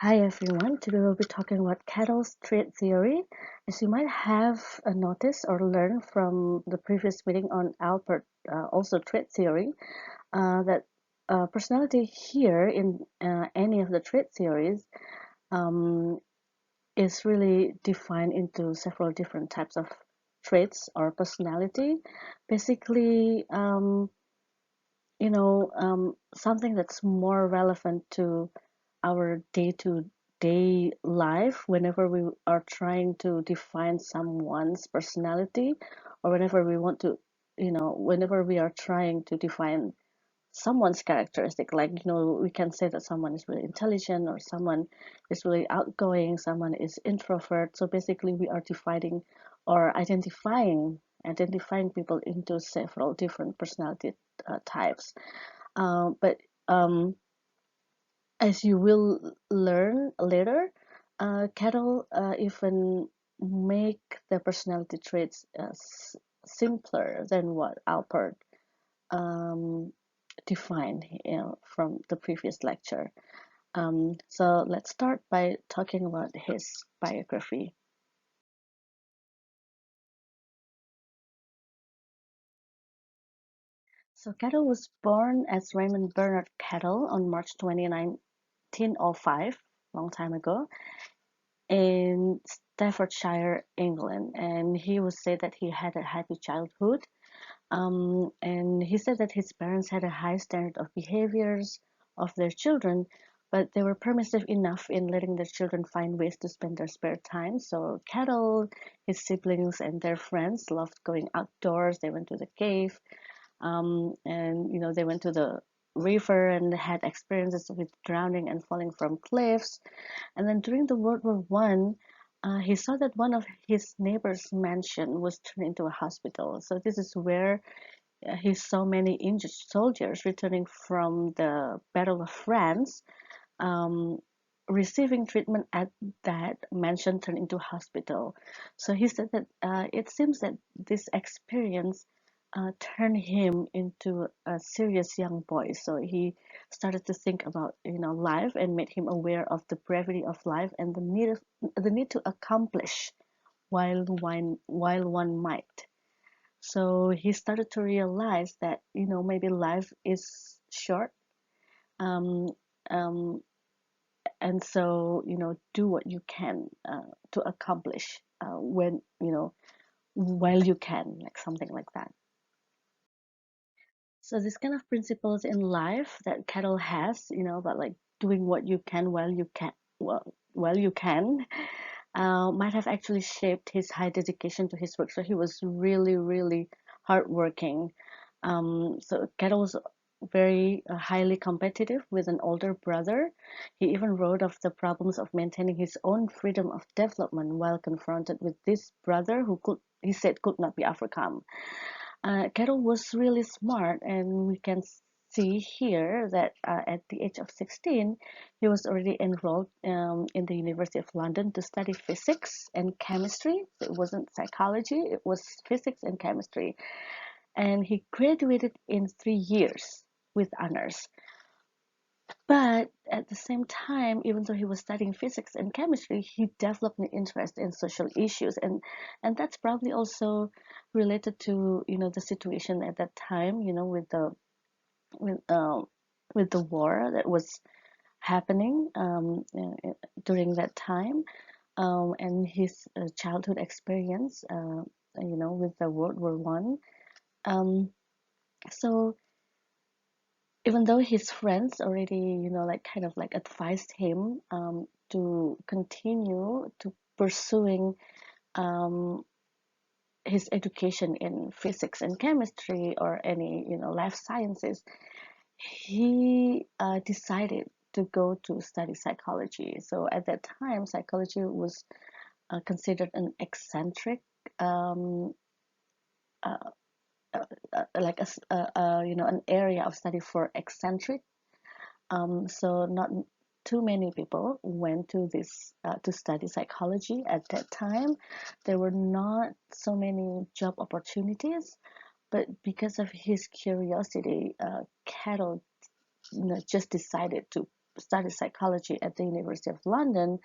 Hi everyone, today we'll be talking about Cattell's trait theory. As you might have noticed or learned from the previous meeting on Albert, also trait theory, that personality here in any of the trait theories um, is really defined into several different types of traits or personality. Basically, something that's more relevant to our day-to-day life whenever we are trying to define someone's personality, or whenever we want to, whenever we are trying to define someone's characteristic. Like, we can say that someone is really intelligent, or someone is really outgoing, someone is introvert. So basically we are dividing or identifying people into several different personality types. But as you will learn later, Cattell even make the personality traits simpler than what Alpert um, defined, from the previous lecture. So let's start by talking about his biography. So Cattell was born as Raymond Bernard Cattell on March 29, 1905, long time ago, in Staffordshire, England, and he would say that he had a happy childhood. And he said that his parents had a high standard of behaviors of their children, but they were permissive enough in letting their children find ways to spend their spare time. So Cattle, his siblings, and their friends loved going outdoors. They went to the cave, and they went to the river and had experiences with drowning and falling from cliffs. And then during the World War I, he saw that one of his neighbor's mansion was turned into a hospital. So this is where he saw many injured soldiers returning from the Battle of France, um, receiving treatment at that mansion turned into hospital. So he said that it seems that this experience turned him into a serious young boy. So he started to think about life, and made him aware of the brevity of life and the need to accomplish while one might. So he started to realize that maybe life is short, um, um, and so do what you can to accomplish when while you can, like something like that. So this kind of principles in life that Kettle has, about like doing what you can while you can, might have actually shaped his high dedication to his work. So he was really, really hardworking. So Kettle was very highly competitive with an older brother. He even wrote of the problems of maintaining his own freedom of development while confronted with this brother who he said could not be overcome. Carol was really smart, and we can see here that at the age of 16, he was already enrolled in the University of London to study physics and chemistry. So it wasn't psychology, it was physics and chemistry. And he graduated in 3 years with honors. But at the same time, even though he was studying physics and chemistry, he developed an interest in social issues, and that's probably also related to the situation at that time, with um, with the war that was happening during that time, and his childhood experience, with the World War I. So even though his friends already like kind of like advised him to continue to pursuing um, his education in physics and chemistry or any life sciences, he decided to go to study psychology. So at that time, psychology was considered an eccentric, um, uh, like an area of study for eccentric. So not too many people went to this to study psychology at that time. There were not so many job opportunities, but because of his curiosity, Cattell just decided to studied psychology at the University of London,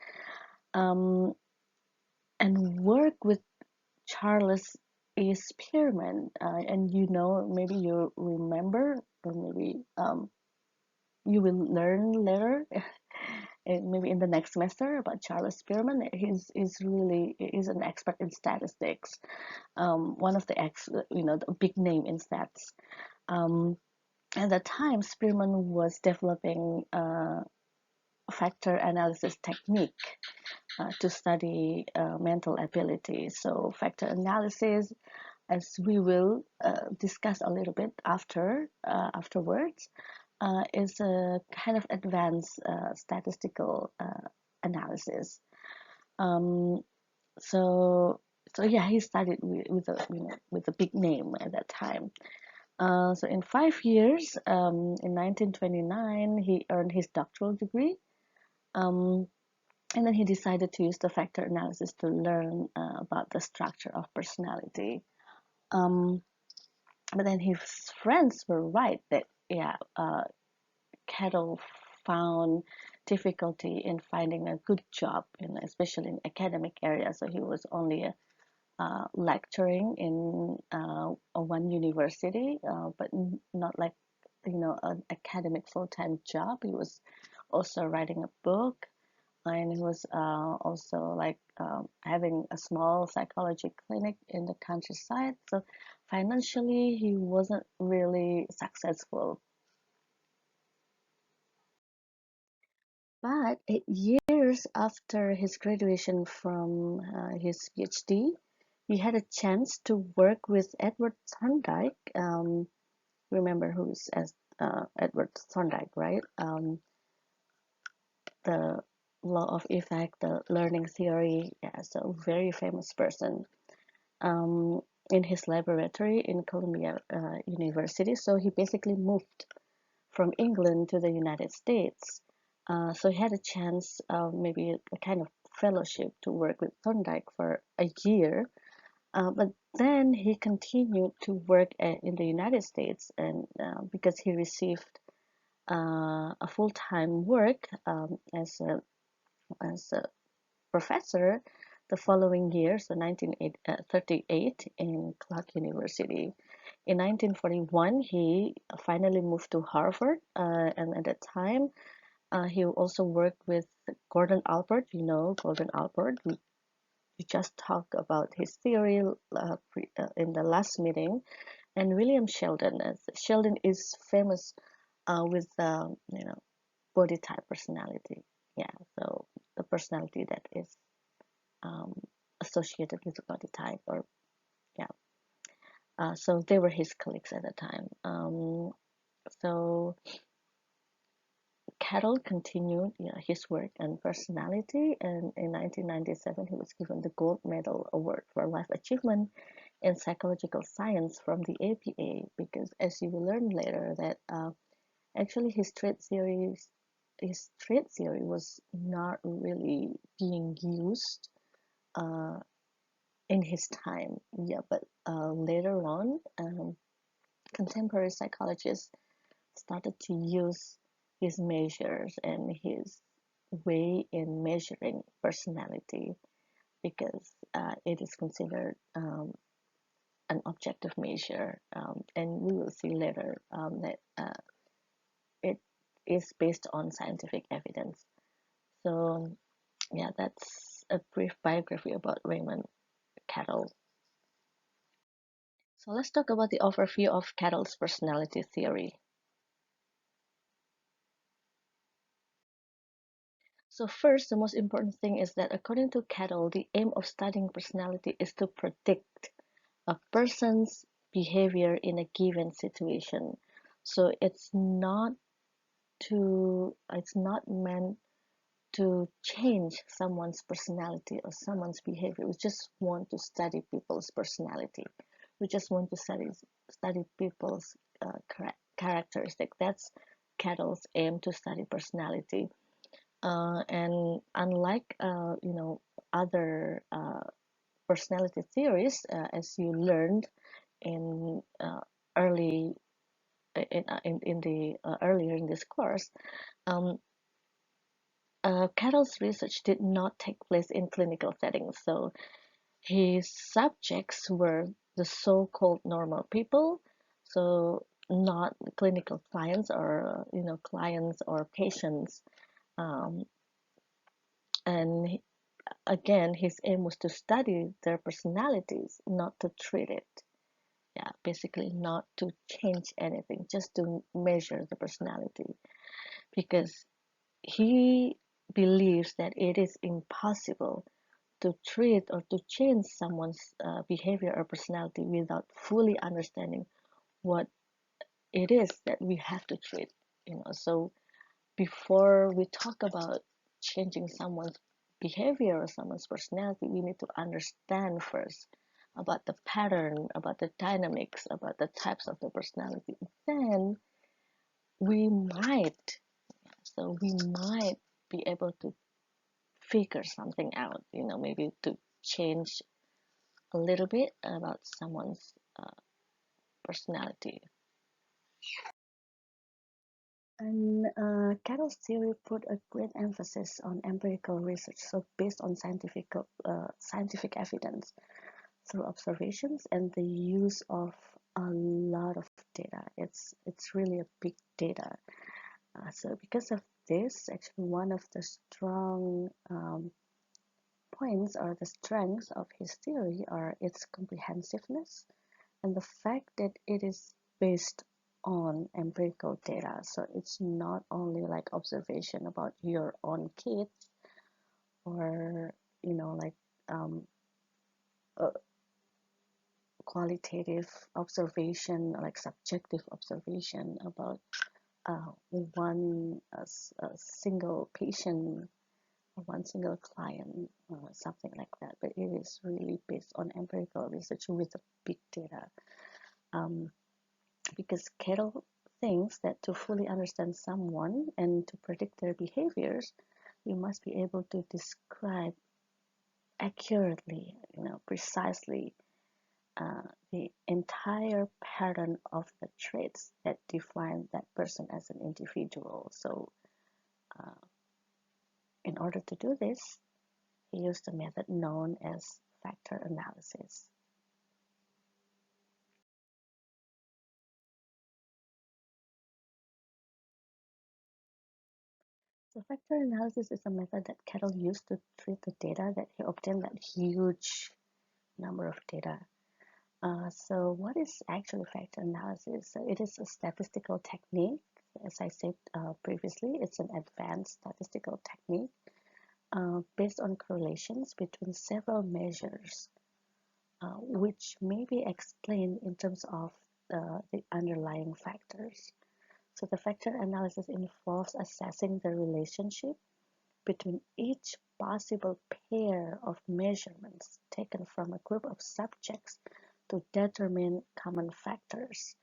um, and worked with Charles E. Spearman. And maybe you remember, or maybe you will learn later, maybe in the next semester, about Charles Spearman. He's an expert in statistics. One of the big name in stats. Um, at the time, Spearman was developing a factor analysis technique to study mental ability. So factor analysis, as we will discuss a little bit afterwards, is a kind of advanced statistical analysis. Um, so so yeah, he studied with a big name at that time. So in 5 years, in 1929, he earned his doctoral degree. Um, and then he decided to use the factor analysis to learn about the structure of personality. Um, but then his friends were right that, yeah, Cattell found difficulty in finding a good job, especially in academic areas. So he was only lecturing in one university, but not like an academic full-time job. He was also writing a book, and he was also like having a small psychology clinic in the countryside. So financially, he wasn't really successful. But 8 years after his graduation from his PhD, he had a chance to work with Edward Thorndike. Remember who's as Edward Thorndike, right? The law of effect, the learning theory. Yeah, so very famous person um, in his laboratory in Columbia University. So he basically moved from England to the United States. So he had a chance, maybe a kind of fellowship, to work with Thorndike for a year. But then he continued to work in the United States, and because he received a full-time work as a professor the following year, so 1938, in Clark University. In 1941, he finally moved to Harvard, and at that time, he also worked with Gordon Albert. Gordon Albert. We just talked about his theory in the last meeting, and William Sheldon. Sheldon is famous with body type personality. Yeah, so the personality that is um, associated with the body type, or yeah. So they were his colleagues at the time. So Cattell continued, his work and personality, and in 1997 he was given the Gold Medal Award for Life Achievement in Psychological Science from the APA, because, as you will learn later, that actually his trait theory was not really being used uh, in his time. Yeah, but later on, contemporary psychologists started to use his measures and his way in measuring personality, because it is considered an objective measure, and we will see later that it is based on scientific evidence. So yeah, that's a brief biography about Raymond Cattell. So let's talk about the overview of Cattell's personality theory. So first, the most important thing is that according to Cattell, the aim of studying personality is to predict a person's behavior in a given situation. So it's not meant to change someone's personality or someone's behavior. We just want to study people's personality. We just want to study people's characteristic. That's Cattell's aim, to study personality. And unlike other personality theories, as you learned in early in the earlier in this course, um, Cattell's research did not take place in clinical settings, so his subjects were the so-called normal people, so not clinical clients or clients or patients. Um, and again, his aim was to study their personalities, not to treat it. Yeah, basically not to change anything, just to measure the personality, because he believes that it is impossible to treat or to change someone's behavior or personality without fully understanding what it is that we have to treat. So before we talk about changing someone's behavior or someone's personality, we need to understand first about the pattern, about the dynamics, about the types of the personality. Then we might, we might be able to figure something out, maybe to change a little bit about someone's personality. And Cattell's theory put a great emphasis on empirical research, so based on scientific evidence through observations and the use of a lot of data. It's really a big data. So because of this, actually one of the strong points or the strengths of his theory are its comprehensiveness and the fact that it is based on empirical data. So it's not only like observation about your own kids or like a qualitative observation, like subjective observation about one a single patient or one single client, something like that. But it is really based on empirical research with a big data. Um, because Cattell thinks that to fully understand someone and to predict their behaviors, we must be able to describe accurately, precisely the entire pattern of the traits that define that person as an individual. So, uh, in order to do this, he used a method known as factor analysis. So factor analysis is a method that Cattell used to treat the data that he obtained, that huge number of data. So what is actually factor analysis? So it is a statistical technique. As I said previously, it's an advanced statistical technique based on correlations between several measures, which may be explained in terms of the underlying factors. So the factor analysis involves assessing the relationship between each possible pair of measurements taken from a group of subjects to determine common factors.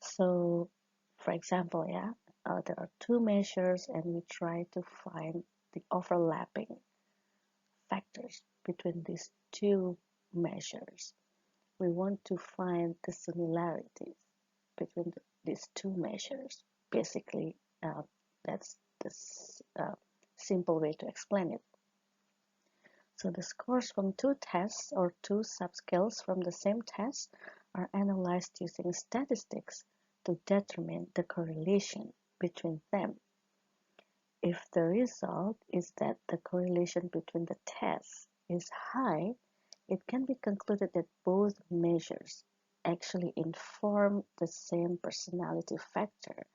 So, for example, there are two measures and we try to find the overlapping factors between these two measures. We want to find the similarities between these two measures. Basically, that's the simple way to explain it. So the scores from two tests or two subscales from the same test are analyzed using statistics to determine the correlation between them. If the result is that the correlation between the tests is high, it can be concluded that both measures actually inform the same personality factor.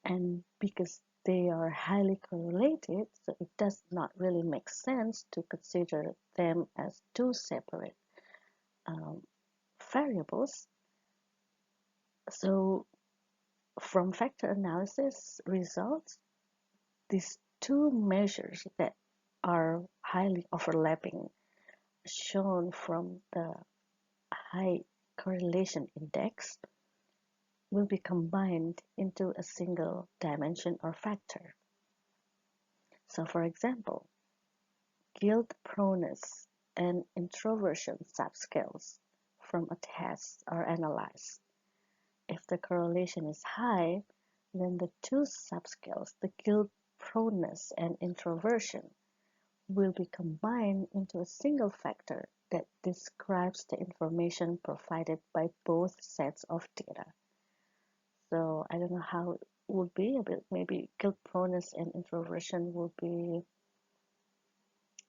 And because they are highly correlated, so it does not really make sense to consider them as two separate um, variables. So from factor analysis results, these two measures that are highly overlapping, shown from the high correlation index, will be combined into a single dimension or factor. So for example, guilt proneness and introversion subscales from a test are analyzed. If the correlation is high, then the two subscales, the guilt proneness and introversion will be combined into a single factor that describes the information provided by both sets of data. So I don't know how it would be, but maybe guilt proneness and introversion will be,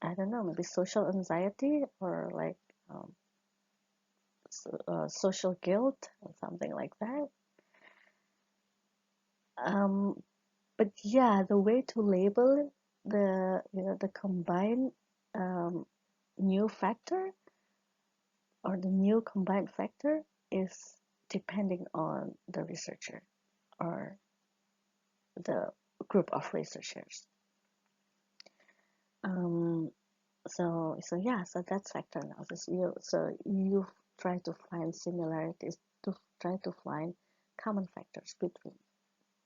I don't know, maybe social anxiety or like um, social guilt or something like that. Um, but yeah, the way to label the combined um, new factor or the new combined factor is depending on the researcher or the group of researchers. Um, so yeah, so that's factor analysis. You try to find similarities, to try to find common factors between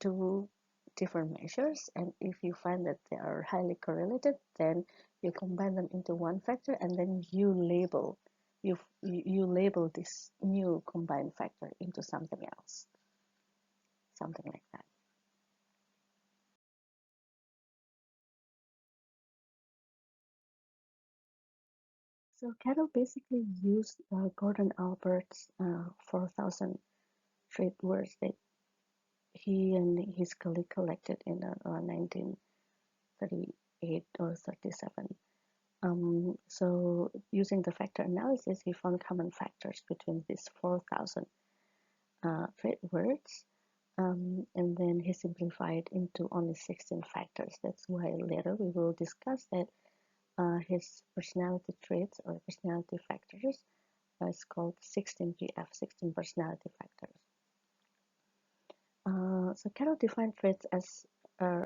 two different measures, and if you find that they are highly correlated, then you combine them into one factor, and then you label this new combined factor into something else, something like that. So Cattell basically used Gordon Albert's 4,000 trait words that he and his colleague collected in 1938 or 37. So using the factor analysis, he found common factors between these 4,000 trait words, and then he simplified into only 16 factors. That's why later we will discuss that his personality traits or personality factors is called 16PF, 16 personality factors. So Carroll defined traits uh,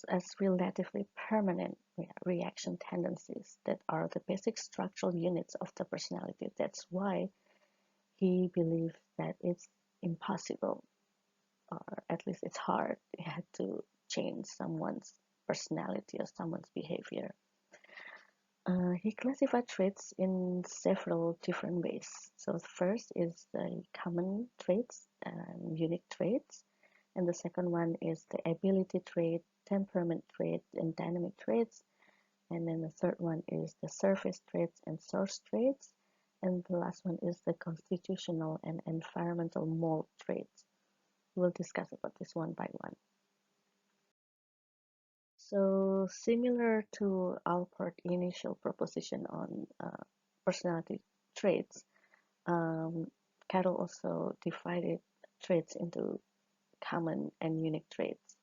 as relatively permanent reaction tendencies that are the basic structural units of the personality. That's why he believed that it's impossible, or at least it's hard, to change someone's personality or someone's behavior. He classified traits in several different ways. So first is the common traits and unique traits, and the second one is the ability trait, temperament trait, and dynamic traits. And then the third one is the surface traits and source traits. And the last one is the constitutional and environmental mold traits. We'll discuss about this one by one. So similar to Alport's initial proposition on personality traits, um, Cattell also divided traits into common and unique traits.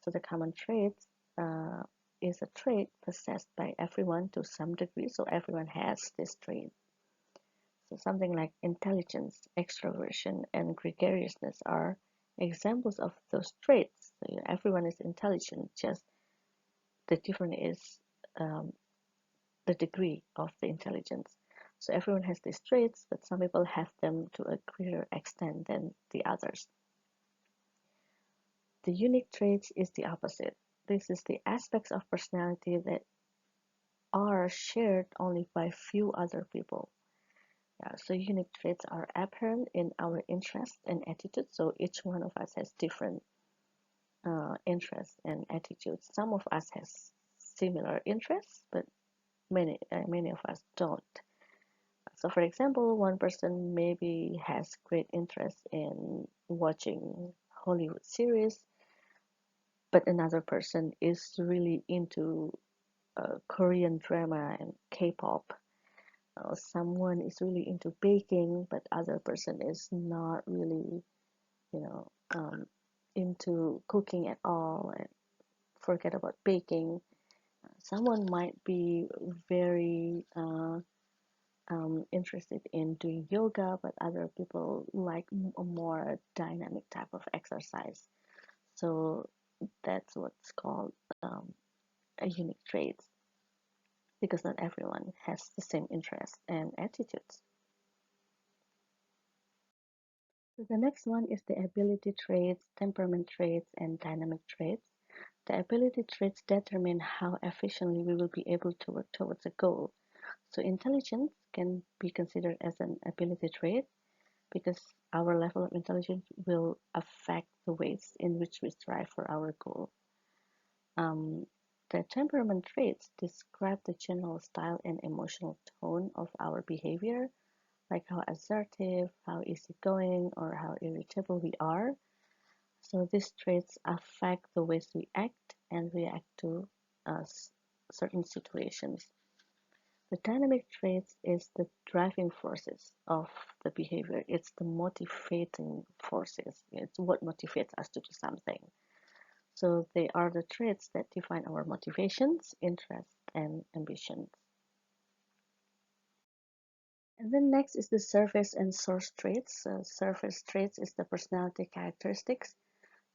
So the common trait uh, is a trait possessed by everyone to some degree. So everyone has this trait. So something like intelligence, extroversion, and gregariousness are examples of those traits. So everyone is intelligent, just the difference is um, the degree of the intelligence. So everyone has these traits, but some people have them to a greater extent than the others. The unique traits is the opposite. This is the aspects of personality that are shared only by few other people. Yeah, so unique traits are apparent in our interests and attitudes. So each one of us has different interests and attitudes. Some of us has similar interests, but many of us don't. So, for example, one person maybe has great interest in watching Hollywood series, but another person is really into Korean drama and K-pop. Someone is really into baking, but other person is not really, you know, into cooking at all and forget about baking. Someone might be very interested in doing yoga, but other people like a more dynamic type of exercise. So that's what's called a unique trait because not everyone has the same interests and attitudes. So the next one is the ability traits, temperament traits, and dynamic traits. The ability traits determine how efficiently we will be able to work towards a goal. So intelligence can be considered as an ability trait because our level of intelligence will affect the ways in which we strive for our goal. Um, the temperament traits describe the general style and emotional tone of our behavior, like how assertive, how easygoing, or how irritable we are. So these traits affect the ways we act and react to certain situations. The dynamic traits is the driving forces of the behavior. It's the motivating forces. It's what motivates us to do something. So they are the traits that define our motivations, interests, and ambitions. And then next is the surface and source traits. Surface traits is the personality characteristics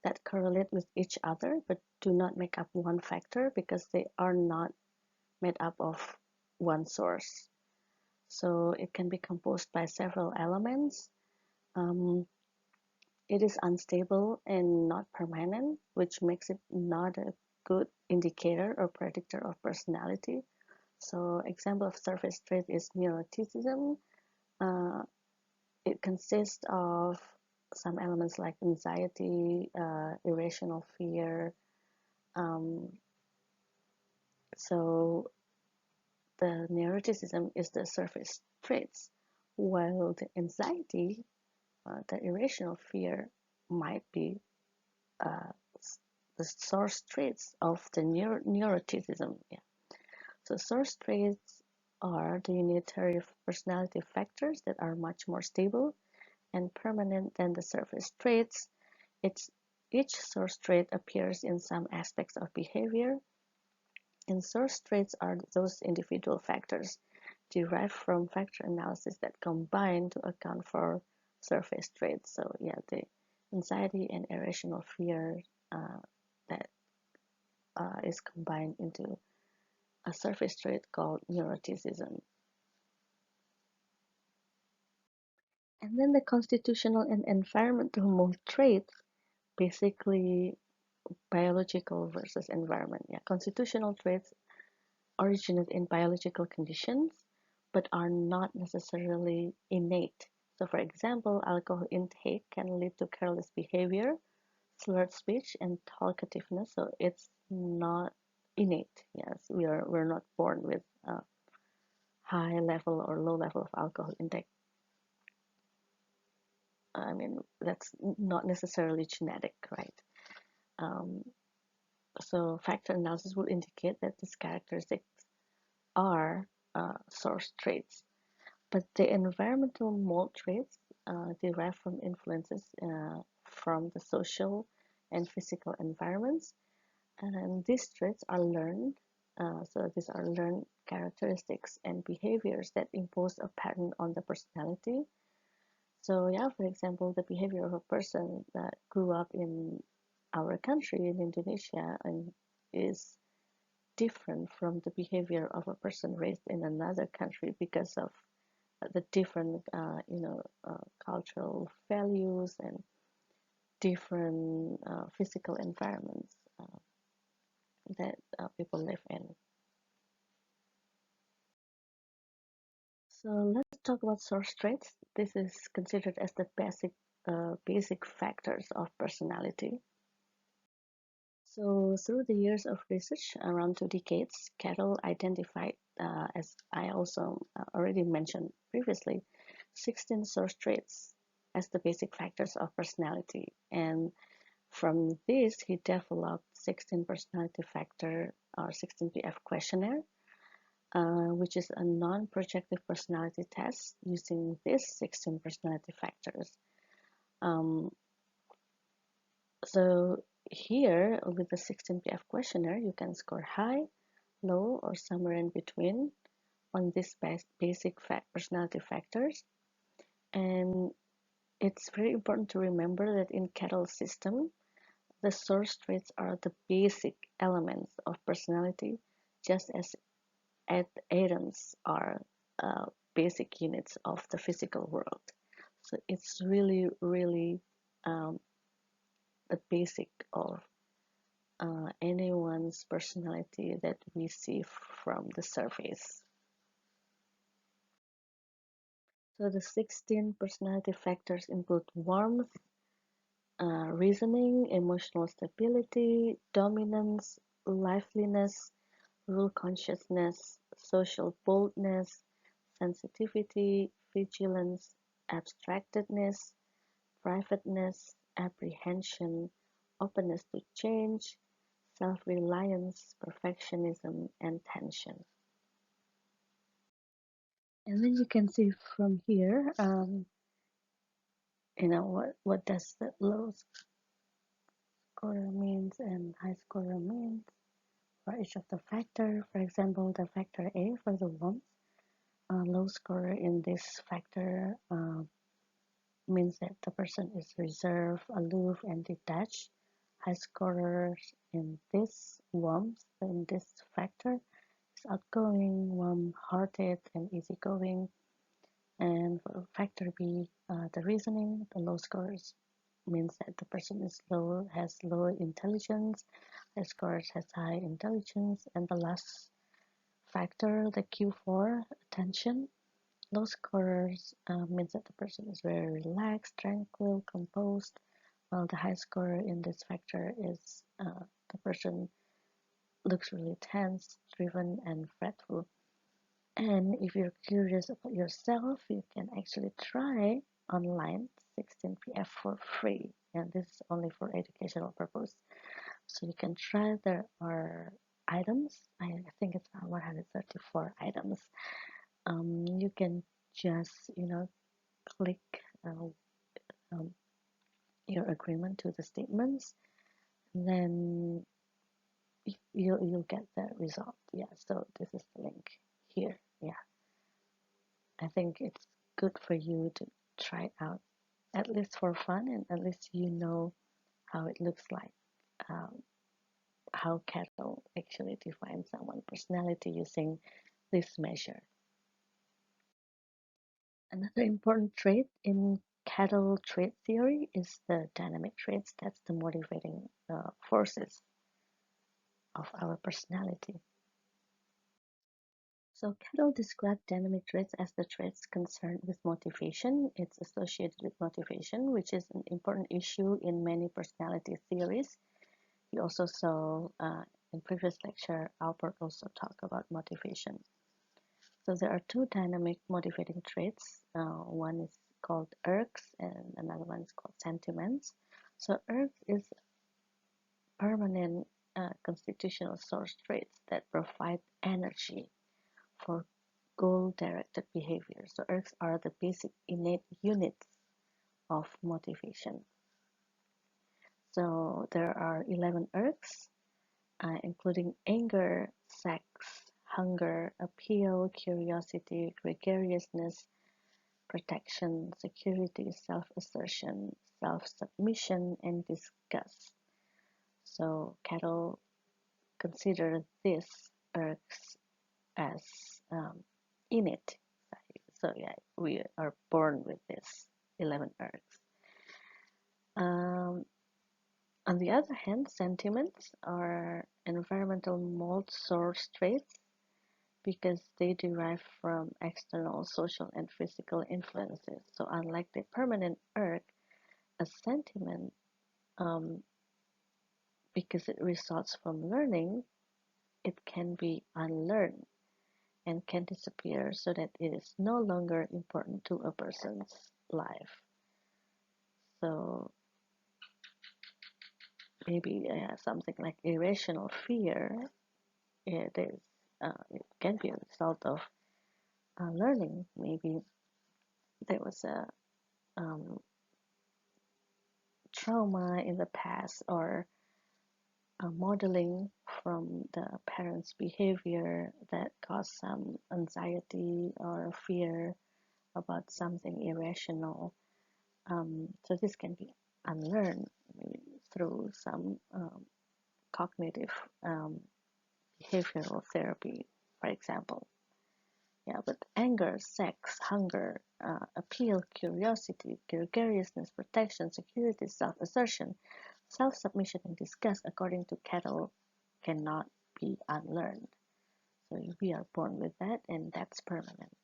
that correlate with each other but do not make up one factor because they are not made up of one source. So it can be composed by several elements. Um, it is unstable and not permanent, which makes it not a good indicator or predictor of personality. So example of surface trait is neuroticism. Uh, it consists of some elements like anxiety, irrational fear. Um, so the neuroticism is the surface traits, while the anxiety, the irrational fear, might be uh, the source traits of the neuroticism. Yeah. So source traits are the unitary personality factors that are much more stable and permanent than the surface traits. It's, each source trait appears in some aspects of behavior, and source traits are those individual factors derived from factor analysis that combine to account for surface traits. So yeah, the anxiety and irrational fear uh, that is combined into a surface trait called neuroticism. And then the constitutional and environmental mold traits, basically biological versus environment. Yeah, constitutional traits originate in biological conditions but are not necessarily innate. So, for example, alcohol intake can lead to careless behavior, slurred speech, and talkativeness. So, it's not innate. Yes, we're not born with a high level or low level of alcohol intake. I mean, that's not necessarily genetic, right? Um, so, factor analysis will indicate that these characteristics are source traits. But the environmental mold traits derive from influences from the social and physical environments, and these traits are learned. So these are learned characteristics and behaviors that impose a pattern on the personality. So yeah, for example, the behavior of a person that grew up in our country in Indonesia and is different from the behavior of a person raised in another country because of the different cultural values and different physical environments that people live in. So let's talk about source traits. This is considered as the basic factors of personality. So through the years of research, around 2 decades, Cattell identified, as I also already mentioned previously, 16 source traits as the basic factors of personality. And from this, he developed 16 personality factor or 16PF questionnaire, which is a non-projective personality test using these 16 personality factors. Um, so here with the 16PF questionnaire, you can score high, low, or somewhere in between on these basic personality factors. And it's very important to remember that in Cattell's system, the source traits are the basic elements of personality, just as atoms are basic units of the physical world. So it's really, really the basic of anyone's personality that we see from the surface. So the 16 personality factors include warmth, reasoning, emotional stability, dominance, liveliness, rule consciousness, social boldness, sensitivity, vigilance, abstractedness, privateness, apprehension, openness to change, self-reliance, perfectionism, and tension. And then you can see from here, what does the low scorer means and high scorer means for each of the factor. For example, the factor A for the warmth, low scorer in this factor means that the person is reserved, aloof, and detached. High scorers in this warmth, in this factor, is outgoing, warm-hearted, and easygoing. And for factor B, the reasoning, the low scores means that the person is low, has low intelligence, high scores has high intelligence, and the last factor, the Q4, attention, low scorers means that the person is very relaxed, tranquil, composed, while the high scorer in this factor is the person looks really tense, driven, and fretful. And if you're curious about yourself, you can actually try online 16PF for free. And this is only for educational purpose. So you can try. There are items. I think it's 134 items. You can just, click um, your agreement to the statements. And then you'll get the result. Yeah. So this is the link here. Yeah. I think it's good for you to try it out, at least for fun, and at least you know how it looks like, um, how Cattell actually defines someone's personality using this measure. Another important trait in Cattell trait theory is the dynamic traits. That's the motivating forces of our personality. So Cattell described dynamic traits as the traits concerned with motivation. It's associated with motivation, which is an important issue in many personality theories. We also saw in previous lecture, Albert also talked about motivation. So there are two dynamic motivating traits. One is called ergs and another one is called sentiments. So ergs is permanent constitutional source traits that provide energy for goal-directed behavior. So ergs are the basic innate units of motivation. So there are 11 ergs, including anger, sex, hunger, appeal, curiosity, gregariousness, protection, security, self-assertion, self-submission, and disgust. So Cattell considered these ergs as innate. So yeah, we are born with this 11 ergs. Um, on the other hand, sentiments are environmental mold source traits because they derive from external social and physical influences. So unlike the permanent erg, a sentiment, um, because it results from learning, it can be unlearned and can disappear so that it is no longer important to a person's life. So maybe something like irrational fear, it can be a result of learning. Maybe there was a trauma in the past or modeling from the parents' behavior that caused some anxiety or fear about something irrational. So this can be unlearned through some cognitive behavioral therapy, for example. Yeah, but anger, sex, hunger, appeal, curiosity, gregariousness, protection, security, self-assertion, self-submission, and disgust, according to Cattell, cannot be unlearned. So we are born with that, and that's permanent.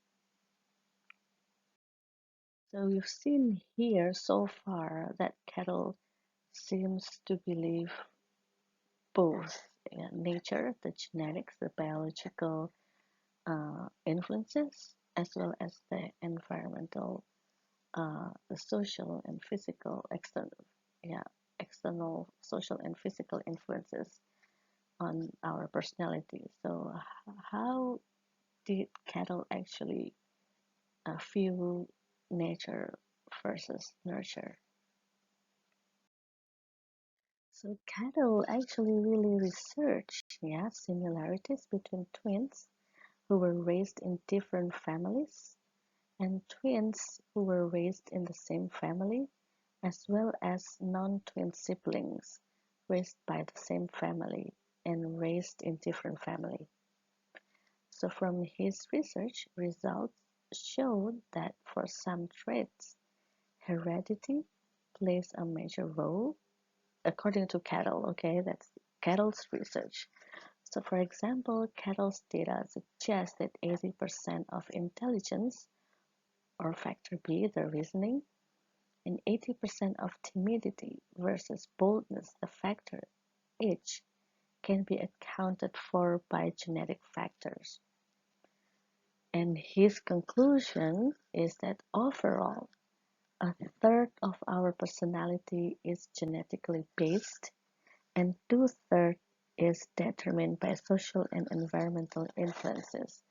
So we've seen here so far that Cattell seems to believe both nature, the genetics, the biological influences, as well as the environmental, the social and physical yeah, external social and physical influences on our personality. So, how did Cattell actually view nature versus nurture? So Cattell actually really researched, yeah, similarities between twins who were raised in different families and twins who were raised in the same family, as well as non-twin siblings raised by the same family and raised in different families. So from his research, results showed that for some traits, heredity plays a major role, according to Cattell. Okay, that's Cattell's research. So, for example, Cattell's data suggests that 80% of intelligence, or factor B, the reasoning, and 80% of timidity versus boldness, the factor H, can be accounted for by genetic factors. And his conclusion is that overall, a third of our personality is genetically based, and two-thirds is determined by social and environmental influences.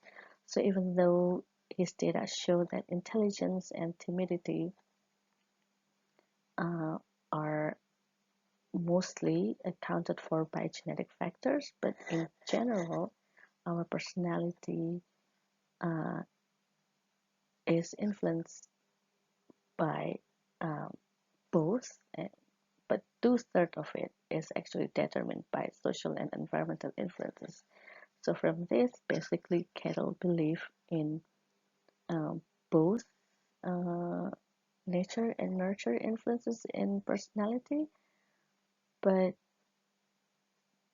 So even though his data show that intelligence and timidity uh, are mostly accounted for by genetic factors, but in general, our personality uh, is influenced by um, both, but two-thirds of it is actually determined by social and environmental influences. So from this, basically, Cattell believe in um, both uh, nature and nurture influences in personality, but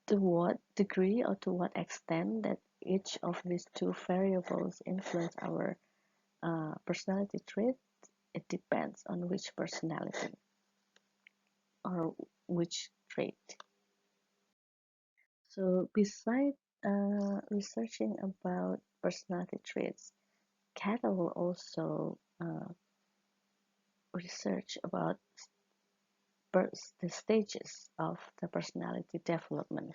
to what degree or to what extent that each of these two variables influence our personality trait, it depends on which personality or which trait. So besides researching about personality traits, Cattell will also research about the stages of the personality development.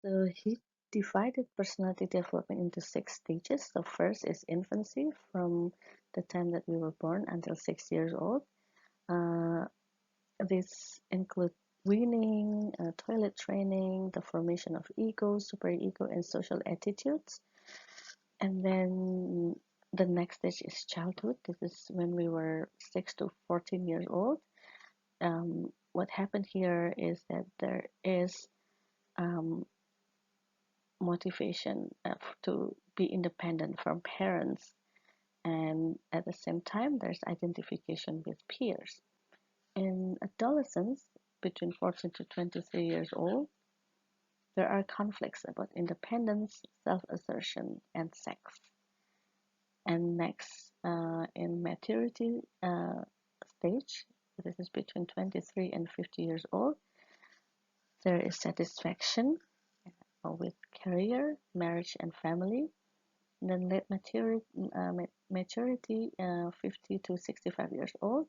So he divided personality development into 6 stages. So first is infancy, from the time that we were born until 6 years old. Uh, this include weaning, toilet training, the formation of ego, superego, and social attitudes. And then the next stage is childhood. This is when we were 6 to 14 years old. What happened here is that there is um, motivation to be independent from parents, and at the same time there's identification with peers. In adolescence, between 14 to 23 years old, there are conflicts about independence, self-assertion, and sex. And next, in maturity stage, this is between 23 and 50 years old, there is satisfaction with career, marriage, and family. Then late maturity, 50 to 65 years old,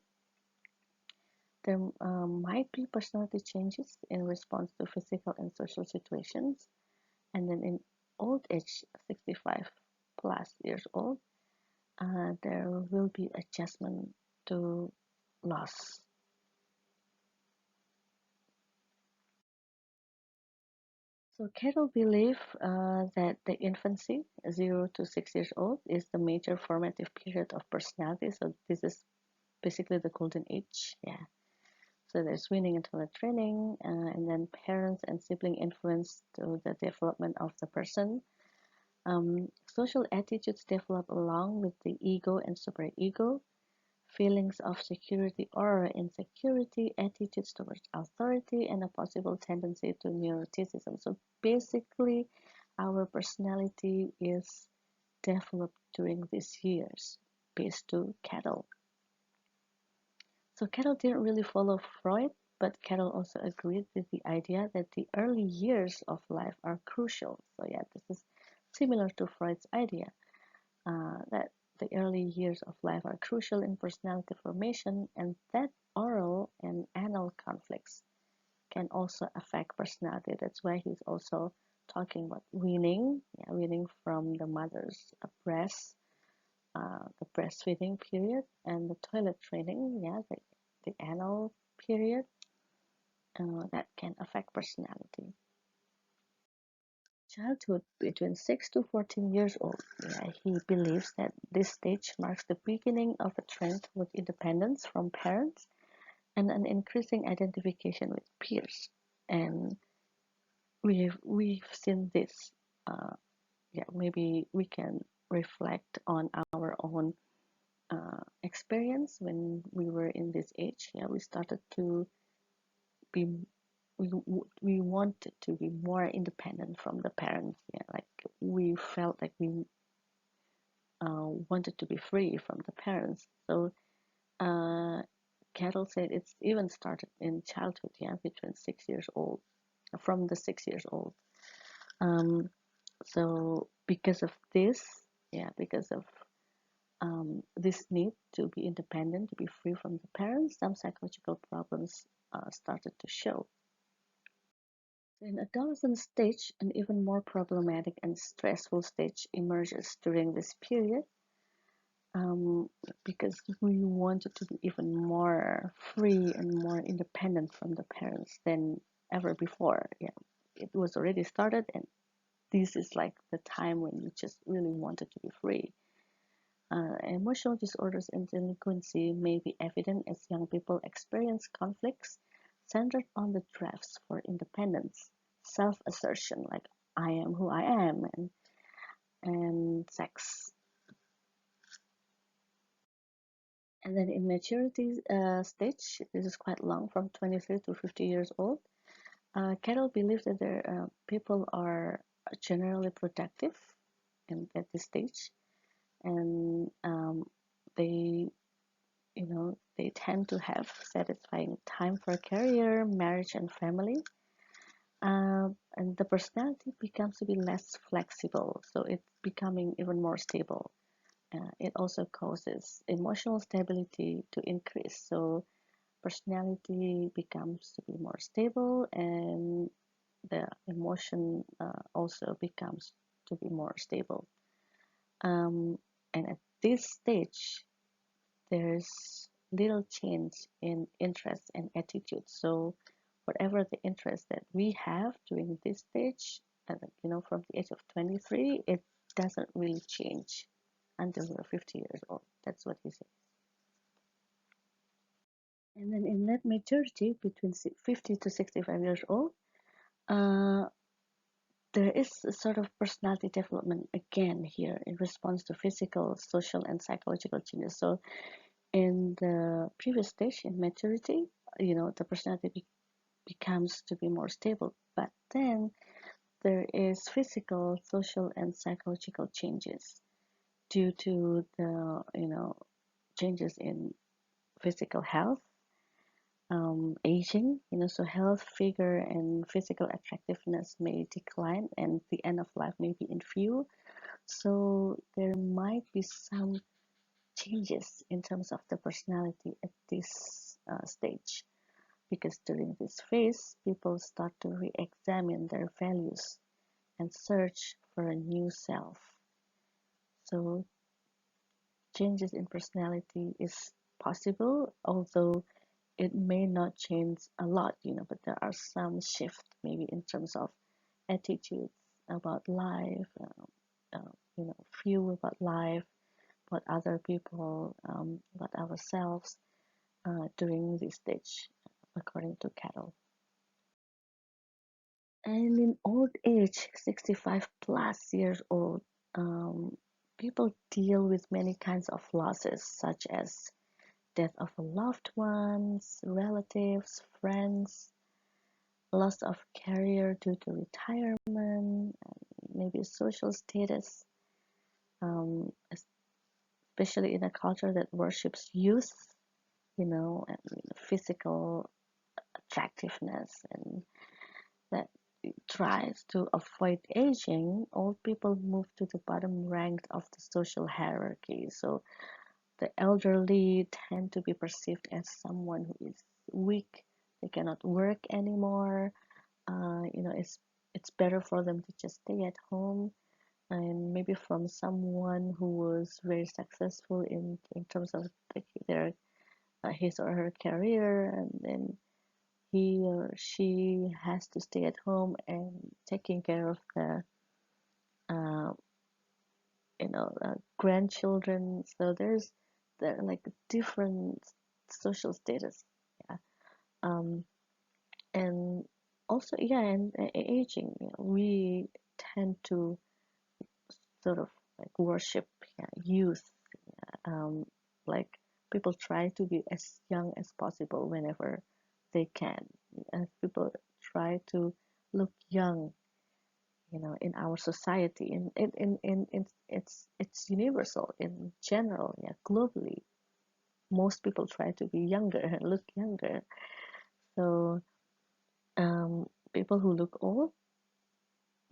there might be personality changes in response to physical and social situations. And then in old age, 65 plus years old, there will be adjustment to loss. So Cattell believe that the infancy, 0 to 6 years old, is the major formative period of personality. So this is basically the golden age. Yeah. So there's winning and talent training, and then parents and sibling influence to the development of the person. Social attitudes develop along with the ego and superego. Feelings of security or insecurity, attitudes towards authority, and a possible tendency to neuroticism. So basically, our personality is developed during these years based to Cattell. So Cattell didn't really follow Freud, But Cattell also agreed with the idea that the early years of life are crucial. So yeah, this is similar to Freud's idea that the early years of life are crucial in personality formation, and that oral and anal conflicts can also affect personality. That's why he's also talking about weaning, yeah, weaning from the mother's breast, the breastfeeding period, and the toilet training, yeah, the anal period, that can affect personality. Childhood between 6 to 14 years old. Yeah, he believes that this stage marks the beginning of a trend toward independence from parents and an increasing identification with peers. And we've seen this. Uh, yeah, maybe we can reflect on our own experience when we were in this age. Yeah, we started to be we wanted to be more independent from the parents. Yeah, like we felt like we wanted to be free from the parents. So uh, Cattell said it's even started in childhood. Yeah, between 6 years old, from the 6 years old. Um, so because of this, yeah, because of this need to be independent, to be free from the parents, some psychological problems started to show. In adolescent stage, an even more problematic and stressful stage emerges during this period, um, because we wanted to be even more free and more independent from the parents than ever before. Yeah, it was already started, and this is like the time when you just really wanted to be free. Emotional disorders and delinquency may be evident as young people experience conflicts centered on the drafts for independence, self-assertion, like I am who I am, and sex. And then in maturity stage, this is quite long, from 23 to 50 years old. Cattell believes that people are generally productive at this stage, and they they tend to have satisfying time for career, marriage, and family. And the personality becomes to be less flexible, so it's becoming even more stable. It also causes emotional stability to increase, so personality becomes to be more stable, and the emotion also becomes to be more stable. Um, and at this stage, there's little change in interest and attitude. So whatever the interest that we have during this stage, from the age of 23, it doesn't really change until we're 50 years old. That's what he said. And then in that maturity, between 50 to 65 years old, uh, there is a sort of personality development again here in response to physical, social, and psychological changes. So in the previous stage, in maturity, the personality becomes to be more stable. But then there is physical, social, and psychological changes due to the, changes in physical health, aging, so health, figure, and physical attractiveness may decline, and the end of life may be in view. So there might be some changes in terms of the personality at this stage, because during this phase, people start to re-examine their values and search for a new self. So changes in personality is possible, although it may not change a lot, but there are some shifts maybe in terms of attitudes about life, view about life, about other people, about ourselves during this stage, according to Cattell. And in old age, 65 plus years old, people deal with many kinds of losses, such as death of loved ones, relatives, friends, loss of career due to retirement, maybe social status, um, especially in a culture that worships youth, and physical attractiveness, and that tries to avoid aging, old people move to the bottom rank of the social hierarchy. So the elderly tend to be perceived as someone who is weak. They cannot work anymore. It's better for them to just stay at home, and maybe from someone who was very successful in terms of their his or her career, and then he or she has to stay at home and taking care of the uh, grandchildren. So there are like different social status. Yeah. um and also, yeah, and aging, we tend to sort of like worship, yeah, youth. um like people try to be as young as possible whenever they can, and people try to look young, in our society, in it's universal in general, yeah, globally. Most people try to be younger and look younger. So people who look old,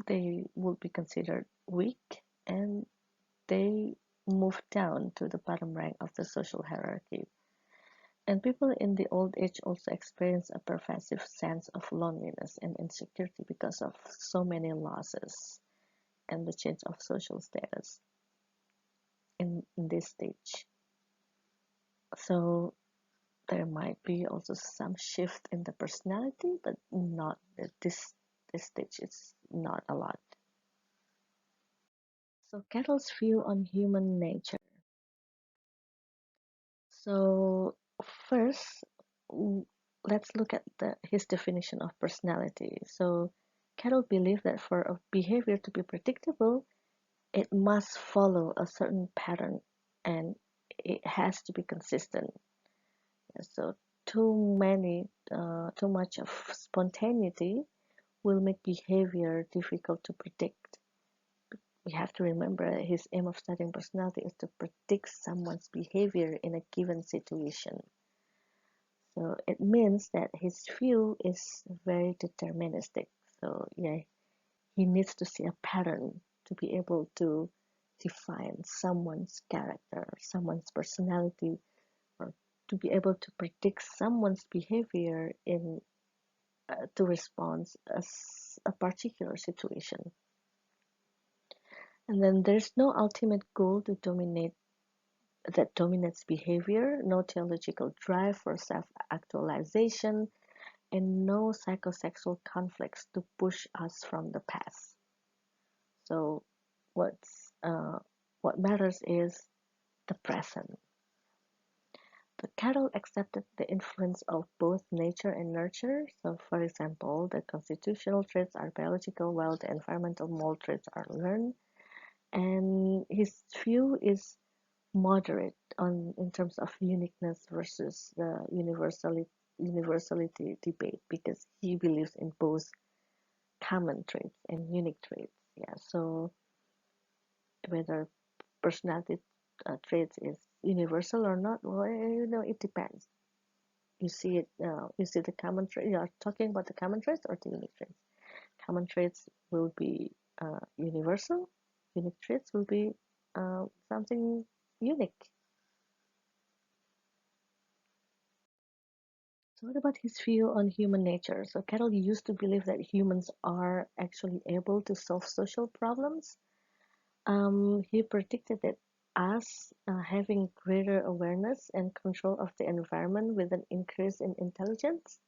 they will be considered weak, and they move down to the bottom rank of the social hierarchy. And people in the old age also experience a pervasive sense of loneliness and insecurity because of so many losses and the change of social status in this stage. So there might be also some shift in the personality, but not at this stage. It's not a lot. So Cattell's view on human nature. So first, let's look at his definition of personality. So Cattell believed that for a behavior to be predictable, it must follow a certain pattern, and it has to be consistent. So too much of spontaneity will make behavior difficult to predict. We have to remember that his aim of studying personality is to predict someone's behavior in a given situation. So it means that his view is very deterministic. So yeah, he needs to see a pattern to be able to define someone's character, someone's personality, or to be able to predict someone's behavior in to respond as a particular situation. And then there's no ultimate goal to dominate that dominates behavior, no theological drive for self-actualization, and no psychosexual conflicts to push us from the past. So what matters is the present. The Cattell accepted the influence of both nature and nurture. So, for example, the constitutional traits are biological, while the environmental mold traits are learned. And his view is moderate on in terms of uniqueness versus the universality debate, because he believes in both common traits and unique traits. Yeah, so whether personality traits is universal or not, well, it depends. You see the common trait. You are talking about the common traits or the unique traits. Common traits will be universal. Unique traits will be something unique. So what about his view on human nature? So Cattell used to believe that humans are actually able to solve social problems. He predicted that us having greater awareness and control of the environment with an increase in intelligence.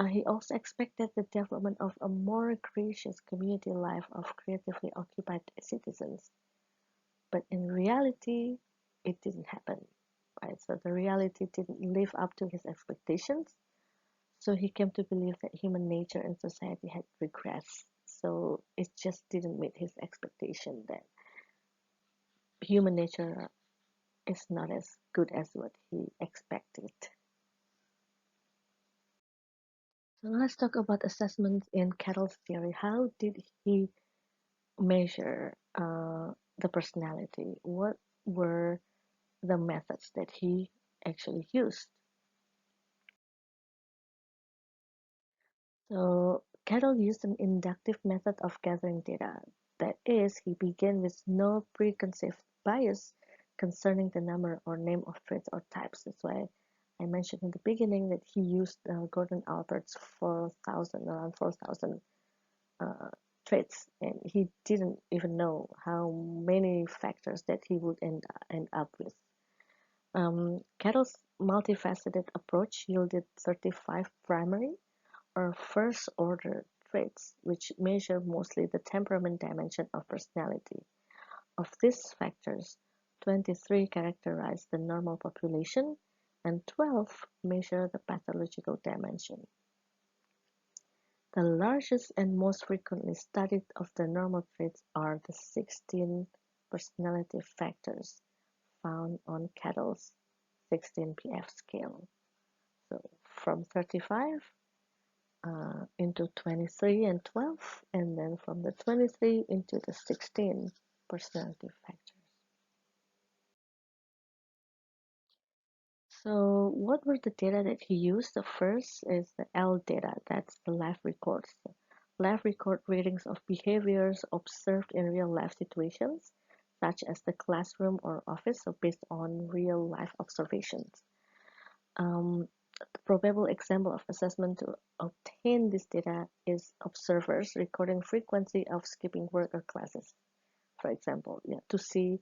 He also expected the development of a more gracious community life of creatively occupied citizens. But in reality, it didn't happen. Right? So the reality didn't live up to his expectations. So he came to believe that human nature and society had regressed. So it just didn't meet his expectation that human nature is not as good as what he expected. So let's talk about assessments in Cattell's theory. How did he measure the personality? What were the methods that he actually used? So Cattell used an inductive method of gathering data. That is, he began with no preconceived bias concerning the number or name of traits or types. That's why I mentioned in the beginning that he used Gordon Albert's 4,000, around 4,000 uh, traits, and he didn't even know how many factors that he would end up with. Cattell's multifaceted approach yielded 35 primary or first-order traits, which measure mostly the temperament dimension of personality. Of these factors, 23 characterize the normal population and 12 measure the pathological dimension. The largest and most frequently studied of the normal traits are the 16 personality factors found on Cattell's 16PF scale. So from 35 into 23 and 12, and then from the 23 into the 16 personality factors. So what were the data that he used? The first is the L data, that's the life records. Life record readings of behaviors observed in real life situations, such as the classroom or office, so based on real life observations. The probable example of assessment to obtain this data is observers recording frequency of skipping work or classes, for example, to see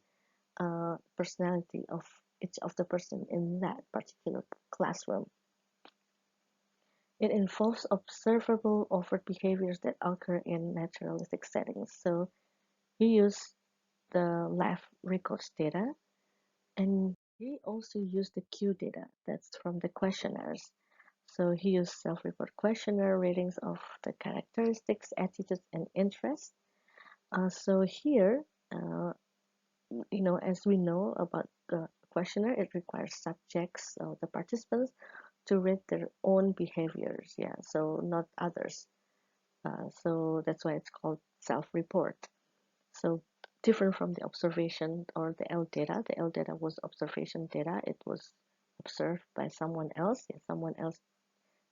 personality of each of the person in that particular classroom. It involves observable overt behaviors that occur in naturalistic settings. So he used the live records data, and he also used the Q data, that's from the questionnaires. So he used self-report questionnaire ratings of the characteristics, attitudes, and interests. So here, uh, as we know about the questionnaire, it requires subjects, the participants, to rate their own behaviors. Yeah, so not others. So that's why it's called self-report. So different from the observation or the L data. The L data was observation data. It was observed by someone else. Yeah, someone else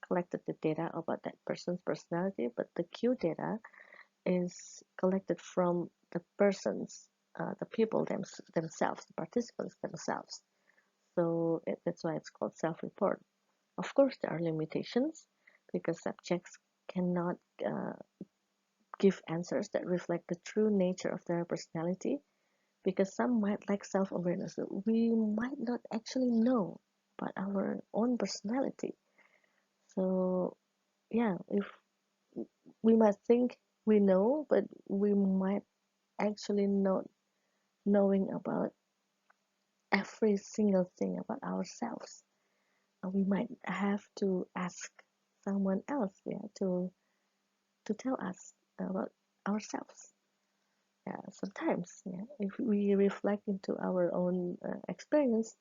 collected the data about that person's personality, but the Q data is collected from the persons, the people themselves, the participants themselves. So that's why it's called self-report. Of course, there are limitations because subjects cannot give answers that reflect the true nature of their personality because some might lack self-awareness. We might not actually know about our own personality. So yeah, if we might think we know, but we might actually not knowing about every single thing about ourselves. We might have to ask someone else, to tell us about ourselves. Yeah, sometimes, if we reflect into our own experience,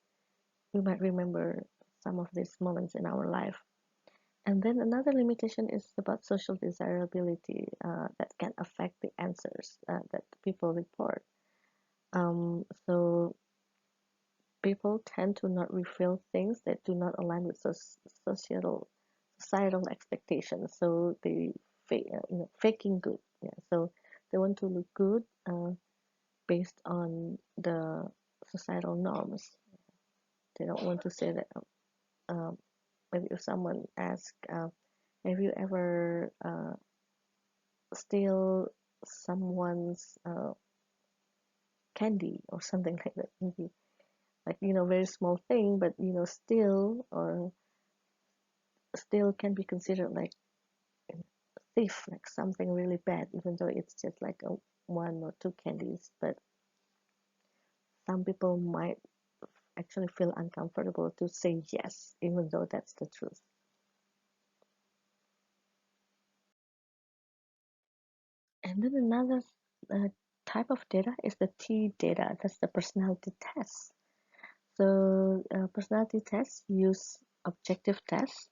we might remember some of these moments in our life. And then another limitation is about social desirability that can affect the answers that people report. So people tend to not reveal things that do not align with societal expectations. So they faking good. Yeah. So they want to look good based on the societal norms. They don't want to say that. Um, Maybe if someone asks, "Have you ever steal someone's candy or something like that?" Maybe like very small thing, but steal or still can be considered like a thief, like something really bad, even though it's just like one or two candies. But some people might actually feel uncomfortable to say yes, even though that's the truth. And then another uh, type of data is the T data, that's the personality test. So personality tests use objective tests.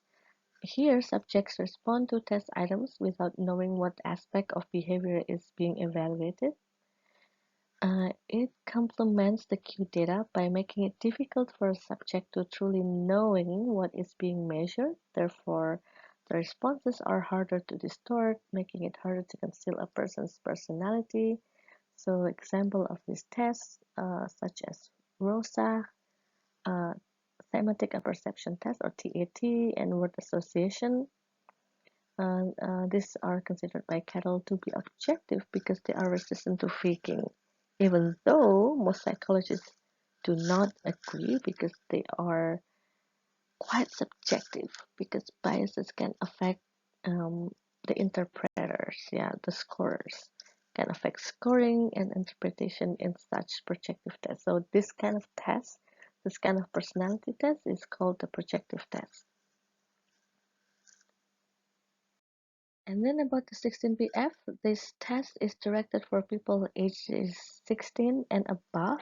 Here, subjects respond to test items without knowing what aspect of behavior is being evaluated. It complements the Q data by making it difficult for a subject to truly knowing what is being measured. Therefore, The responses are harder to distort, making it harder to conceal a person's personality. So, example of these tests, such as ROSA, uh, Semantic Apperception Test or TAT, and word association. These are considered by Cattell to be objective because they are resistant to faking, even though most psychologists do not agree because they are quite subjective because biases can affect um, the interpreters, yeah, the scorers, can affect scoring and interpretation in such projective tests. So this kind of test, this kind of personality test is called the projective test. And then about the 16BF, this test is directed for people ages 16 and above.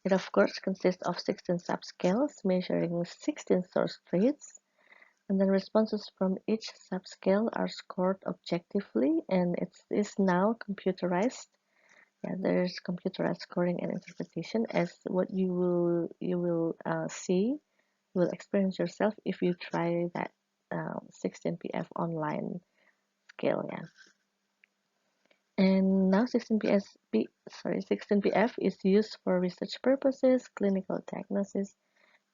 It of course consists of 16 subscales measuring 16 source traits, and then responses from each subscale are scored objectively, and it is now computerized. Yeah, there's computerized scoring and interpretation as what you will see, you will experience yourself if you try that 16PF online scale. Yeah. And now 16PF is used for research purposes, clinical diagnosis,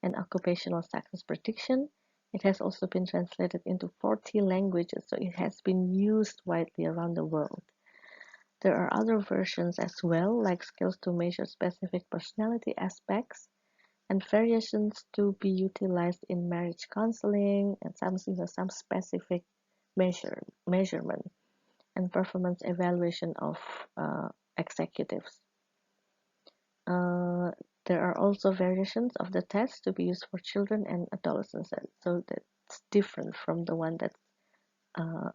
and occupational success prediction. It has also been translated into 40 languages, so it has been used widely around the world. There are other versions as well, like skills to measure specific personality aspects and variations to be utilized in marriage counseling and some specific measurement and performance evaluation of executives. Uh, there are also variations of the test to be used for children and adolescents, so that's different from the one that's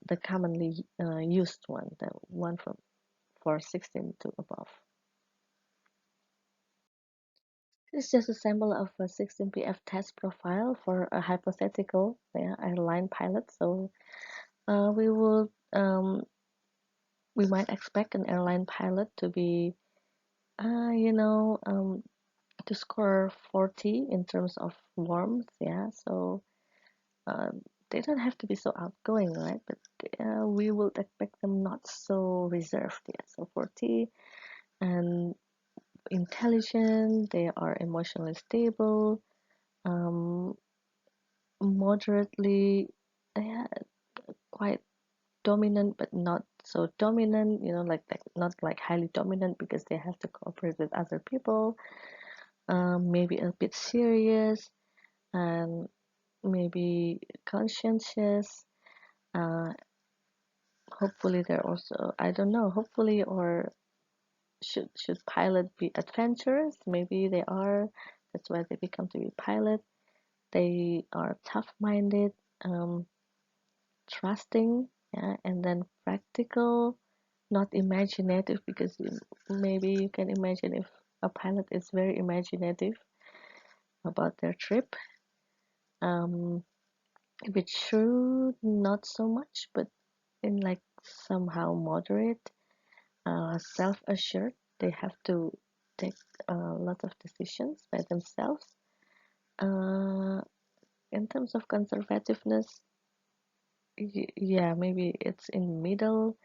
the commonly used one, the one for 16 to above. This is just a sample of a 16PF test profile for a hypothetical airline pilot. So we will we might expect an airline pilot to be uh, you know um, to score 40 in terms of warmth. Yeah, so they don't have to be so outgoing, right? But we would expect them not so reserved. Yeah, so 40 and intelligent. They are emotionally stable, um, moderately, yeah, quite dominant, but not so dominant. Like not like highly dominant because they have to cooperate with other people. Maybe a bit serious and maybe conscientious. Uh, Hopefully they're also, I don't know, hopefully, or should pilot be adventurous? Maybe they are. That's why they become to be pilot. They are tough-minded, um, trusting, yeah, and then practical, not imaginative, because maybe you can imagine if a pilot is very imaginative about their trip. Um, Which true, not so much, but in like somehow moderate, self-assured. They have to take a lot of decisions by themselves. Uh, in terms of conservativeness, yeah, maybe it's in middle,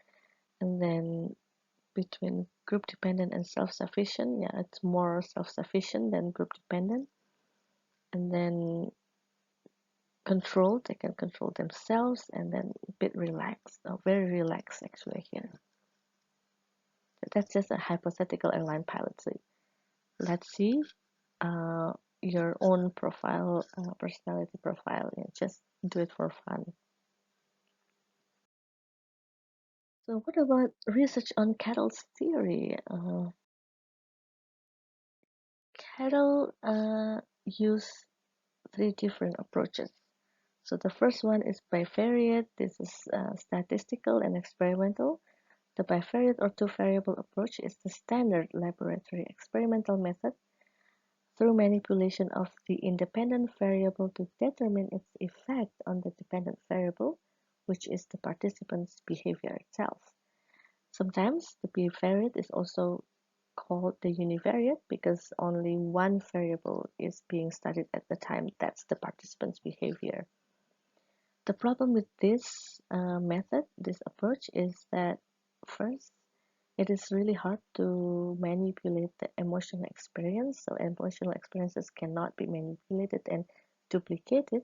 and then between group dependent and self-sufficient. Yeah, it's more self-sufficient than group dependent, and then controlled. They can control themselves, and then a bit relaxed, very relaxed actually here. That's just a hypothetical airline pilot. So let's see uh, your own profile, personality profile. Yeah, just do it for fun. So what about research on Cattell's theory? Cattell used three different approaches. So the first one is bivariate. This is statistical and experimental. The bivariate or two-variable approach is the standard laboratory experimental method through manipulation of the independent variable to determine its effect on the dependent variable, which is the participant's behavior itself. Sometimes the bivariate is also called the univariate because only one variable is being studied at the time. That's the participant's behavior. The problem with this method, this approach, is that first, it is really hard to manipulate the emotional experience. So emotional experiences cannot be manipulated and duplicated.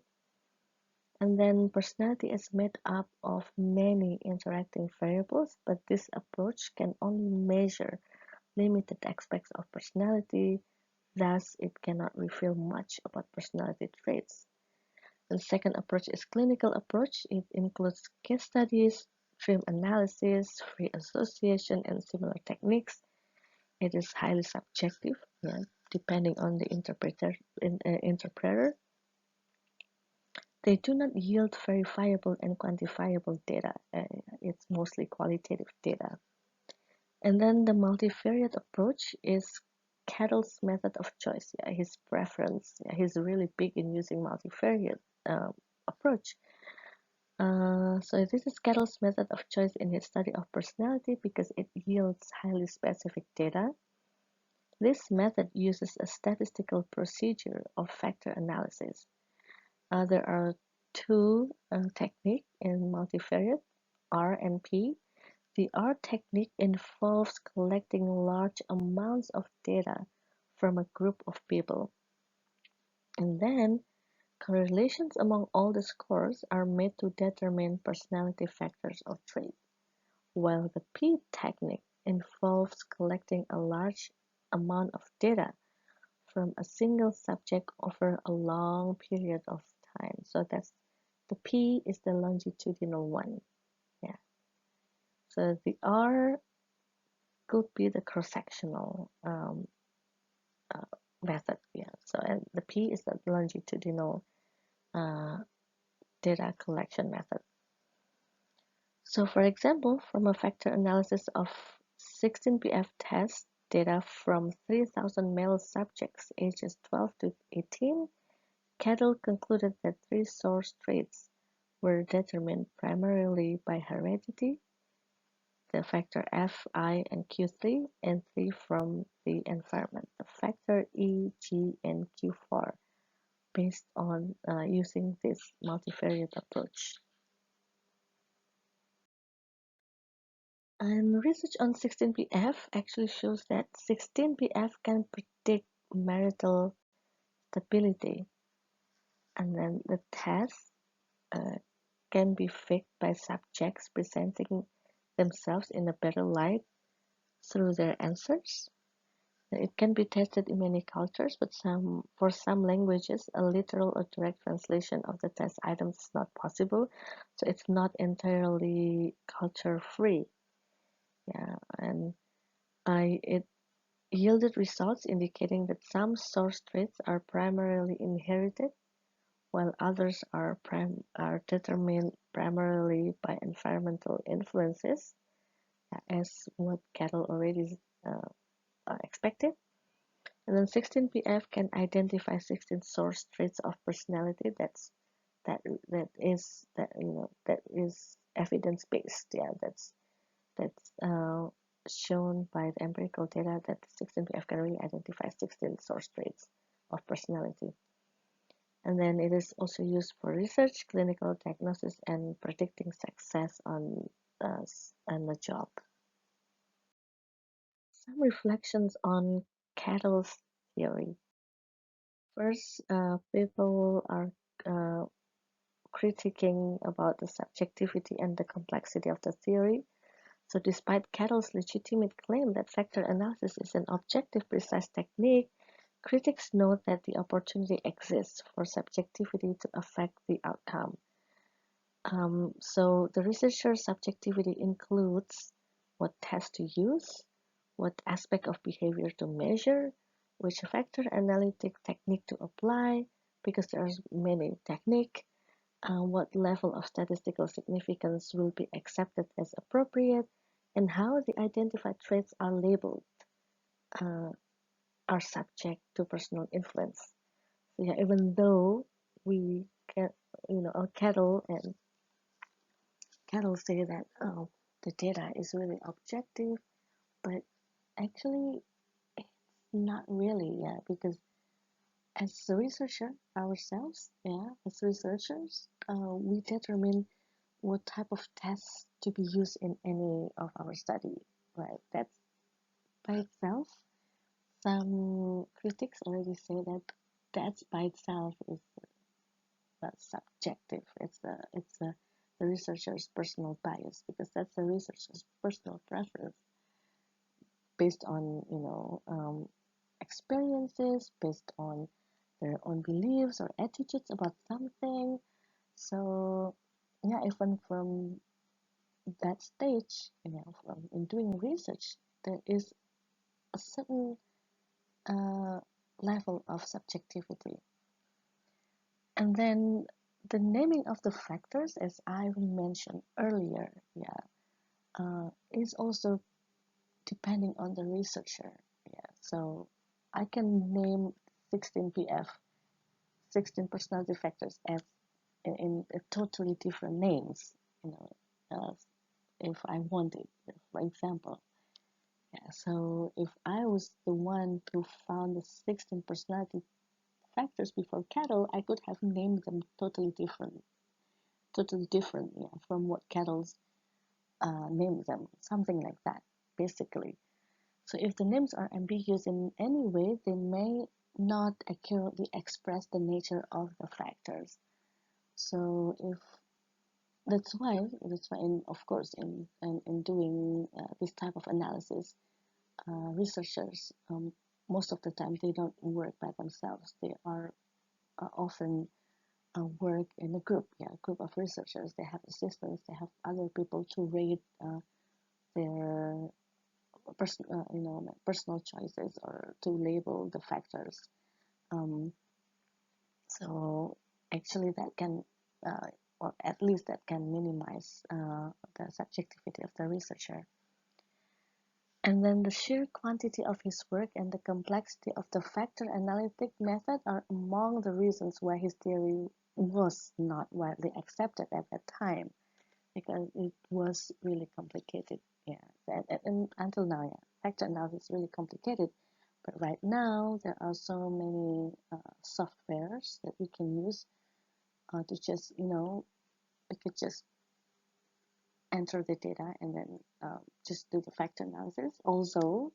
And then personality is made up of many interacting variables, but this approach can only measure limited aspects of personality, thus it cannot reveal much about personality traits. The second approach is clinical approach. It includes case studies, dream analysis, free association, and similar techniques. It is highly subjective, yeah, depending on the interpreter. They do not yield verifiable and quantifiable data. It's mostly qualitative data. And then the multivariate approach is Cattell's method of choice. Yeah, his preference. Yeah, he's really big in using multivariate approach. So this is Cattell's method of choice in his study of personality because it yields highly specific data. This method uses a statistical procedure of factor analysis. There are two techniques in multivariate, R and P. The R technique involves collecting large amounts of data from a group of people. And then correlations among all the scores are made to determine personality factors or traits, while the P technique involves collecting a large amount of data from a single subject over a long period of time. So that's the P is the longitudinal one. Yeah. So the R could be the cross-sectional uh, method. Yeah. So and the P is the longitudinal uh, data collection method. So for example, from a factor analysis of 16PF test data from 3,000 male subjects ages 12 to 18, Cattell concluded that three source traits were determined primarily by heredity, the factor F, I, and Q3, and three from the environment, the factor E, G, and Q4, based on using this multivariate approach. And research on 16PF actually shows that 16PF can predict marital stability, and then the test uh, can be faked by subjects presenting themselves in a better light through their answers. It can be tested in many cultures, but for some languages, a literal or direct translation of the test items is not possible, so it's not entirely culture free. Yeah, and it yielded results indicating that some source traits are primarily inherited, while others are determined primarily by environmental influences, as what Cattell already expected. And then 16PF can identify 16 source traits of personality that is evidence based. Yeah, that's shown by the empirical data that 16PF can really identify 16 source traits of personality. And then it is also used for research, clinical diagnosis, and predicting success on the job. Some reflections on Cattell's theory. First, people are uh, critiquing about the subjectivity and the complexity of the theory. So despite Cattell's legitimate claim that factor analysis is an objective, precise technique, critics note that the opportunity exists for subjectivity to affect the outcome. So the researcher's subjectivity includes what test to use, what aspect of behavior to measure, which factor analytic technique to apply, because there are many techniques, what level of statistical significance will be accepted as appropriate, and how the identified traits are labeled uh, are subject to personal influence. So yeah, even though we can, Cattell say that the data is really objective, but actually it's not really, yeah, because as a researcher ourselves, yeah, as researchers, we determine what type of tests to be used in any of our study, right? That's by itself. Some critics already say that that's by itself is subjective. It's the researcher's personal bias because that's the researcher's personal preference based on experiences, based on their own beliefs or attitudes about something. So yeah, even from that stage, from in doing research, there is a certain uh, level of subjectivity. And then the naming of the factors, as I mentioned earlier, yeah, is also depending on the researcher. Yeah, so I can name 16 PF, 16 personality factors as in totally different names, you know, uh, if I wanted, for example. Yeah, so if I was the one who found the 16 personality factors before Cattell, I could have named them totally different, yeah, from what Cattell's named them, something like that, basically. So if the names are ambiguous in any way, they may not accurately express the nature of the factors. So if that's why in of course in doing this type of analysis, researchers most of the time they don't work by themselves. They are often work in a group, yeah, a group of researchers. They have assistants, they have other people to rate their personal choices or to label the factors. Um, so actually, that can, uh, or at least that can minimize the subjectivity of the researcher. And then the sheer quantity of his work and the complexity of the factor analytic method are among the reasons why his theory was not widely accepted at that time, because it was really complicated. Yeah, and until now, yeah, factor analysis is really complicated. But right now, there are so many softwares that we can use to just, we could just enter the data and then just do the factor analysis. Also,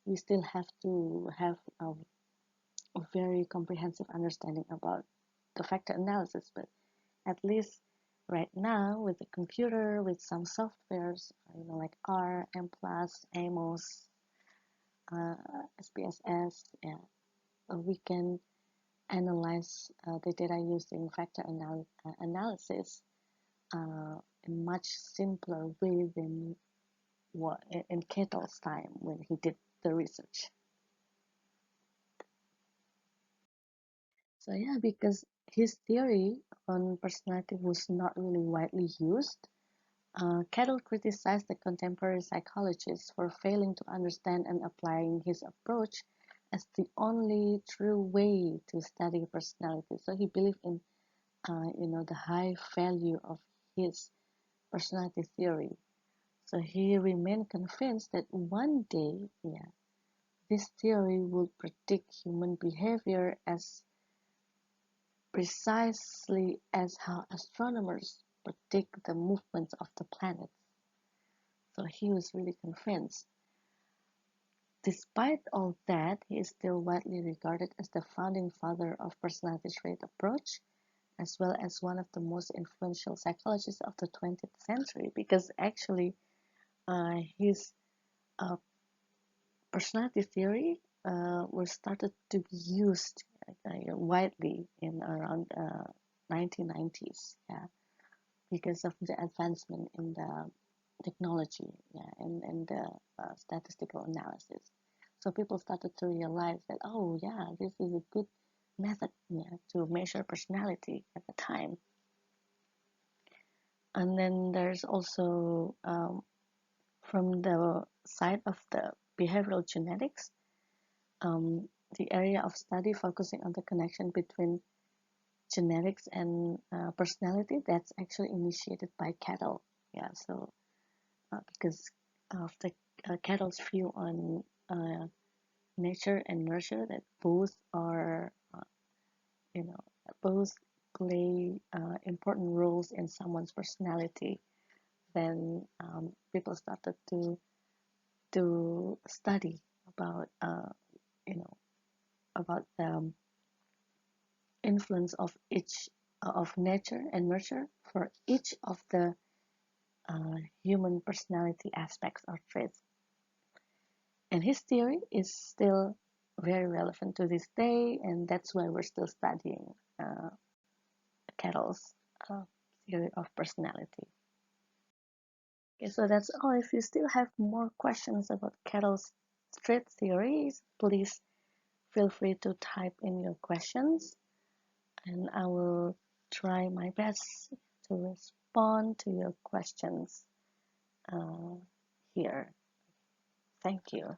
we still have to have a very comprehensive understanding about the factor analysis, but at least right now with the computer, with some softwares, like R, M+, AMOS, SPSS, yeah, we can analyze the data used in factor analysis in much simpler way than what in Cattell's time when he did the research. So yeah, because his theory on personality was not really widely used, Cattell criticized the contemporary psychologists for failing to understand and applying his approach as the only true way to study personality. So he believed in, the high value of his personality theory. So he remained convinced that one day, yeah, this theory would predict human behavior as precisely as how astronomers predict the movements of the planets. So he was really convinced. Despite all that, he is still widely regarded as the founding father of personality trait approach, as well as one of the most influential psychologists of the 20th century, because actually his uh, personality theory was started to be used widely in around 1990s, yeah, because of the advancement in the technology, yeah, and the statistical analysis. So people started to realize that, oh yeah, this is a good method, yeah, to measure personality at the time. And then there's also from the side of the behavioral genetics, um, the area of study focusing on the connection between genetics and personality, that's actually initiated by Cattell. Yeah, so because of the Cattell's view on nature and nurture, that both are you know, both play important roles in someone's personality. Then people started to study about you know about the influence of each of nature and nurture for each of the human personality aspects or traits. And his theory is still very relevant to this day, and that's why we're still studying Cattell's uh, theory of personality. Okay, so that's all. If you still have more questions about Cattell's trait theories, please feel free to type in your questions, and I will try my best to respond to your questions uh, here. Thank you.